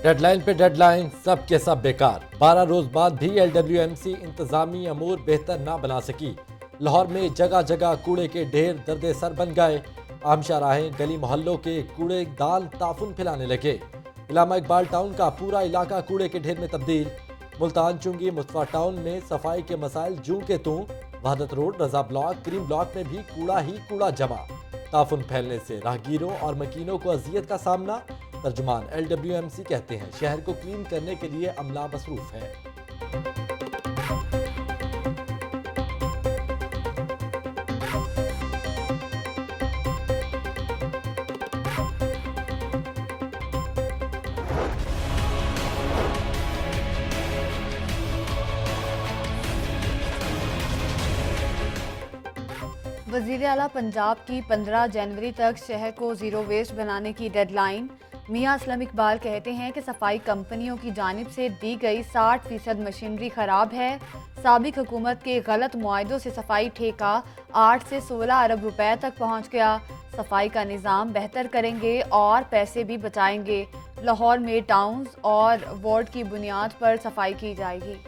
Deadline पे deadline, सब के सब बेकार। 12 रोज बाद भी LWMC इंतजामी अमूर बेहतर ना बना सकी। लाहौर में जगह जगह कूड़े के ढेर दर्दे सर बन गए। आम शाहराहें गली मोहल्लों के कूड़े दाल ताफुन फैलाने लगे। इलामा इकबाल टाउन का पूरा इलाका कूड़े के ढेर में तब्दील। मुल्तान चुंगी मुस्तफा टाउन में सफाई के मसाइल जूं के तूं। वहदत रोड, रजा ब्लॉक, क्रीम ब्लॉक में भी कूड़ा ही कूड़ा जमा। ताफुन फैलने से राहगीरों और मकीनों को अजियत का सामना। तर्जुमान LWMC कहते हैं शहर को क्लीन करने के लिए अमला मसरूफ है। वज़ीर आला पंजाब की 15 जनवरी तक शहर को ज़ीरो वेस्ट बनाने की डेडलाइन। मियां असलम इकबाल कहते हैं कि सफाई कंपनियों की जानिब से दी गई 60% मशीनरी ख़राब है। साबिक हुकूमत के गलत मुआहदों से सफाई ठेका 8 से 16 अरब रुपए तक पहुँच गया। सफाई का निज़ाम बेहतर करेंगे और पैसे भी बचाएंगे। लाहौर में टाउन्स और वार्ड की बुनियाद पर सफाई की जाएगी।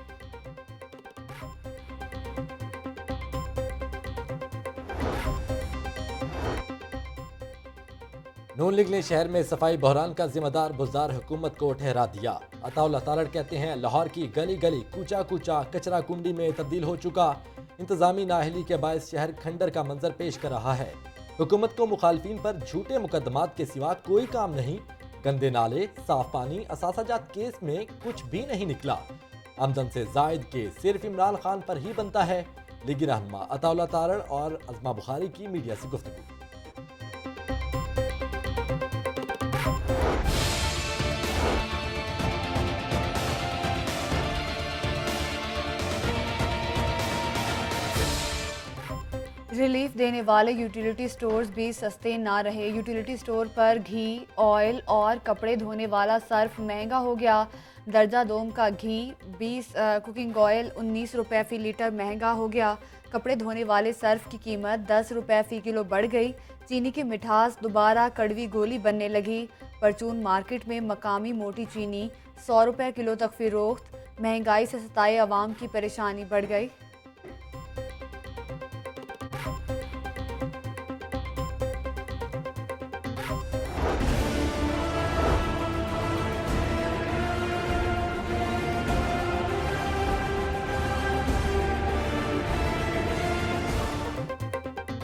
नून लीग ने शहर में सफाई बहरान का जिम्मेदार बुज़दार हुकूमत को ठहरा दिया। अताउल्लाह तारड़ कहते हैं लाहौर की गली गली कूचा कूचा कचरा कुंडी में तब्दील हो चुका। इंतजामी नाअहली के बायस शहर खंडर का मंजर पेश कर रहा है। हुकूमत को मुखालफिन पर झूठे मुकदमात के सिवा कोई काम नहीं। गंदे नाले, साफ पानी, असासाजात केस में कुछ भी नहीं निकला। आमदन से जायद के सिर्फ इमरान खान पर ही बनता है। लीगी रहनुमा अताउल्लाह तारड़ और अज़मा बुखारी की मीडिया से गुफ्तगू। रिलीफ देने वाले यूटिलिटी स्टोर्स भी सस्ते ना रहे। यूटिलिटी स्टोर पर घी, ऑयल और कपड़े धोने वाला सर्फ महंगा हो गया। दर्जा दोम का घी 20, कुकिंग ऑयल 19 रुपये फ़ी लीटर महंगा हो गया। कपड़े धोने वाले सर्फ की कीमत 10 रुपये फ़ी किलो बढ़ गई। चीनी की मिठास दोबारा कड़वी गोली बनने लगी। परचून मार्केट में मकामी मोटी चीनी 100 रुपये किलो तक फ़रोख्त। महंगाई से सताए अवाम की परेशानी बढ़ गई।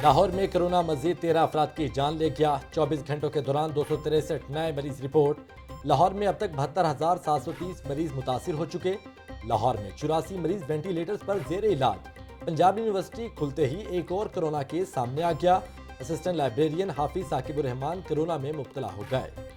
लाहौर में कोरोना मजीद 13 अफराद की जान ले गया। 24 घंटों के दौरान 263 नए मरीज रिपोर्ट। लाहौर में अब तक 72,730 मरीज मुतासिर हो चुके। लाहौर में 84 मरीज वेंटिलेटर्स पर जेर इलाज। पंजाब यूनिवर्सिटी खुलते ही एक और कोरोना केस सामने आ गया। असिस्टेंट लाइब्रेरियन हाफिज साकिबुर रहमान कोरोना में मुब्तला हो गए।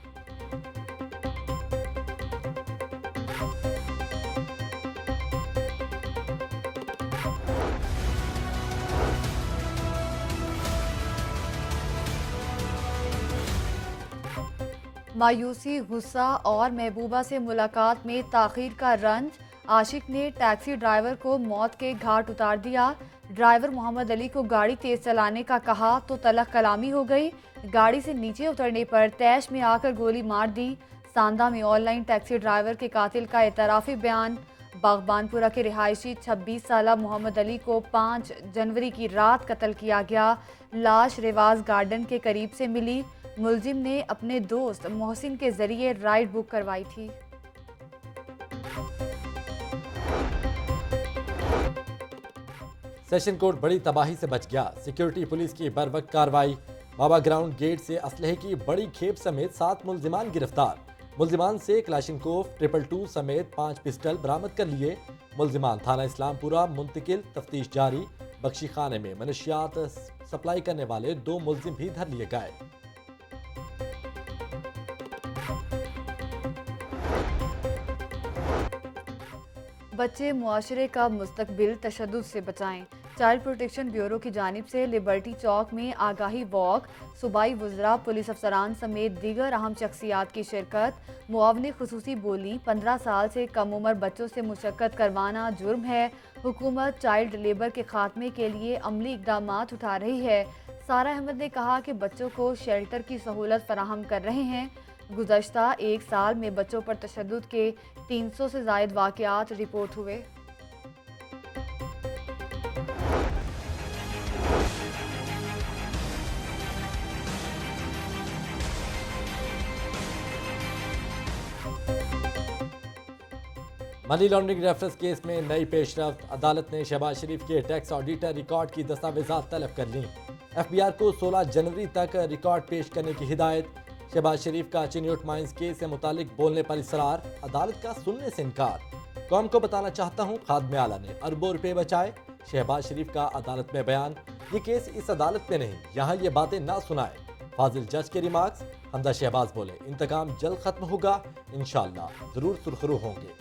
मायूसी, गुस्सा और महबूबा से मुलाकात में ताखीर का रंज। आशिक ने टैक्सी ड्राइवर को मौत के घाट उतार दिया। ड्राइवर मोहम्मद अली को गाड़ी तेज चलाने का कहा तो तलख कलामी हो गई। गाड़ी से नीचे उतरने पर तैश में आकर गोली मार दी। सांदा में ऑनलाइन टैक्सी ड्राइवर के कातिल का एतराफ़ी बयान। बागबानपुरा के रिहायशी 26 साला मोहम्मद अली को 5 जनवरी की रात कत्ल किया गया। लाश रिवाज गार्डन के करीब से मिली। मुलजिम ने अपने दोस्त मोहसिन के जरिए राइड बुक करवाई थी। सेशन कोर्ट बड़ी तबाही से बच गया। सिक्योरिटी पुलिस की बरवक्त कार्रवाई। बाबा ग्राउंड गेट से असलहे की बड़ी खेप समेत 7 मुलजिमान गिरफ्तार। मुलजिमान से क्लाशिनकोव 222 समेत 5 पिस्टल बरामद कर लिए। मुलजिमान थाना इस्लामपुरा मुंतकिल, तफ्तीश जारी। बख्शी खाने में मनशियात सप्लाई करने वाले 2 मुलजिम भी धर लिए गए। बच्चे मुआशरे का मुस्तकबिल तशद्दुद से बचाएं। चाइल्ड प्रोटेक्शन ब्यूरो की जानिब से लिबर्टी चौक में आगाही वॉक। सूबाई वज़रा, पुलिस अफसरान समेत दीगर अहम शख्सियात की शिरकत। मुआवने खुसूसी बोली 15 साल से कम उम्र बच्चों से मुशक्कत करवाना जुर्म है। हुकूमत चाइल्ड लेबर के खात्मे के लिए अमली इक़दामात उठा रही है। सारा अहमद ने कहा कि बच्चों को शेल्टर की सहूलत फराहम कर रहे हैं। गुज़श्ता एक साल में बच्चों पर तशद्दुद के 300 से ज़ायद वाक़यात रिपोर्ट हुए। मनी लॉन्ड्रिंग रेफरेंस केस में नई पेशरफ्त, अदालत ने शहबाज शरीफ के टैक्स ऑडिटर रिकॉर्ड की दस्तावेजात तलब कर ली। FBI को 16 जनवरी तक रिकॉर्ड पेश करने की हिदायत। शहबाज शरीफ का चिन्यूट माइंस केस से मुतालिक बोलने पर इसरार, अदालत का सुनने से इनकार। कौम को बताना चाहता हूँ, खाद्य आला ने अरबों रुपए बचाए। शहबाज शरीफ का अदालत में बयान, ये केस इस अदालत में नहीं, यहाँ ये बातें ना सुनाए। फाजिल जज के रिमार्क्स। हमदा शहबाज बोले, इंतकाम जल्द खत्म होगा, इंशाअल्लाह जरूर सुरखरू होंगे।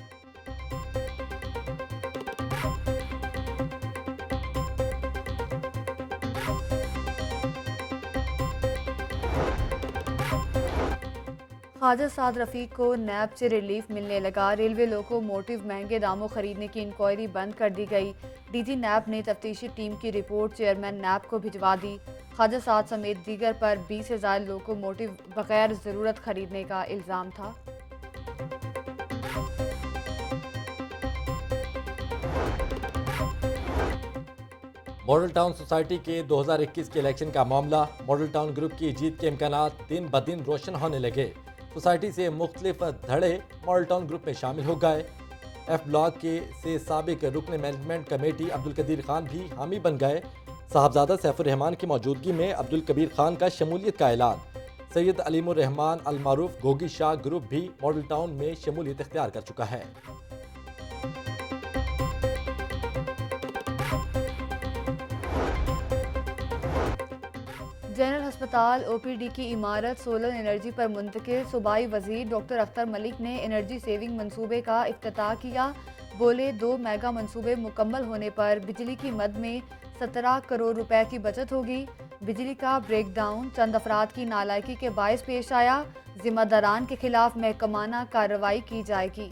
ख्वाजा साद रफीक को नैब से रिलीफ मिलने लगा। रेलवे लोकोमोटिव महंगे दामों खरीदने की इंक्वायरी बंद कर दी गई। DG नैब ने तफ्तीशी टीम की रिपोर्ट चेयरमैन नैब को भिजवा दी। ख्वाजा साद समेत दीगर पर 20 से ज़ायद लोकोमोटिव बगैर ज़रूरत खरीदने का इल्ज़ाम था। मॉडल टाउन सोसाइटी के 2021 के इलेक्शन का मामला। मॉडल टाउन ग्रुप की जीत के इम्कानात दिन ब दिन रोशन होने लगे। सोसाइटी से मुख्तलिफ धड़े मॉडल टाउन ग्रुप में शामिल हो गए। F ब्लॉक के से साबिक रुकन मैनेजमेंट कमेटी अब्दुल कदीर खान भी हामी बन गए। साहबजादा सैफुर रहमान की मौजूदगी में अब्दुल कबीर खान का शमूलियत का ऐलान। सैयद अलीमुर रहमान अल मारूफ गोगी शाह ग्रुप भी मॉडल टाउन में शमूलियत इख्तियार कर चुका है। जनरल अस्पताल OPD की इमारत सोलर एनर्जी पर मुंतकिल। सूबाई वजीर डॉक्टर अख्तर मलिक ने एनर्जी सेविंग मंसूबे का इफ्तिताह किया। बोले, 2 मेगा मंसूबे मुकम्मल होने पर बिजली की मद में 17 करोड़ रुपए की बचत होगी। बिजली का ब्रेकडाउन चंद अफराद की नालायकी के बायस पेश आया। जिम्मेदारान के खिलाफ महकमाना कार्रवाई की जाएगी।